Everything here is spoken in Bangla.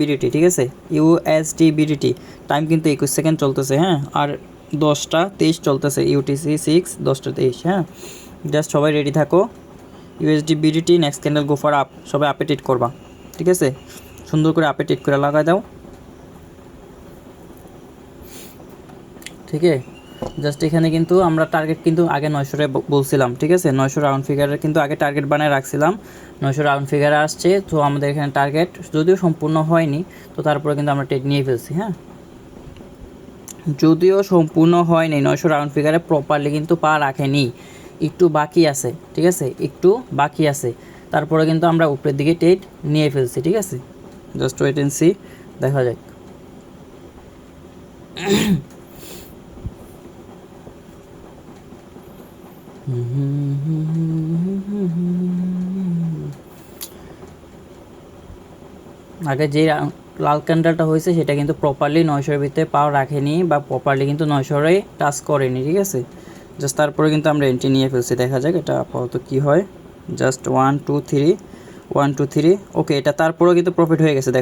বিডিটি, ঠিক আছে, ইউএসডি বিডিটি। টাইম কিন্তু 21 সেকেন্ড চলতেছে, হ্যাঁ, আর 10টা 23 চলতেছে, ইউটিসি 10টা 23, হ্যাঁ। জাস্ট সবাই রেডি থাকো। USD BDT next candle go for up, সবাই আপে ট্রেড করবা, ঠিক আছে, সুন্দর করে আপে ট্রেড করে লাগাই দাও, ঠিক আছে। জাস্ট এখানে কিন্তু আমরা টার্গেট কিন্তু আগে 900 বলছিলাম, ঠিক আছে, 900 রাউন্ড ফিগারের কিন্তু আগে টার্গেট বানায় রাখছিলাম, 900 রাউন্ড ফিগারে আসছে। তো আমাদের এখানে টার্গেট যদিও সম্পূর্ণ হয়নি, তো তারপরে কিন্তু আমরা ট্রেড নিয়ে ফেলছি, হ্যাঁ, যদিও সম্পূর্ণ হয়নি, 900 রাউন্ড ফিগারে প্রপারলি কিন্তু পা রাখেনি, একটু বাকি আছে, ঠিক আছে, একটু বাকি আছে, তারপরে কিন্তু আমরা উপরের দিকে ট্রেড নিয়ে ফেলছি, ঠিক আছে। জাস্ট ওয়েট এন্ড সি, দেখা যাক। আগে যে লাল ক্যান্ডেলটা হয়েছে সেটা কিন্তু প্রপারলি 900-এর ভিতরে পাও রাখেনি, বা প্রপারলি কিন্তু 900-রে টাচ করেনি, ঠিক আছে। জাস্ট তারপরে কিন্তু আমরা এন্ট্রি নিয়ে ফেলছি, দেখা যাক এটা আপাতত কী হয়। জাস্ট 1 2 3, 1 2 3, ওকে, এটা তারপরেও কিন্তু প্রফিট হয়ে গেছে, দেখো।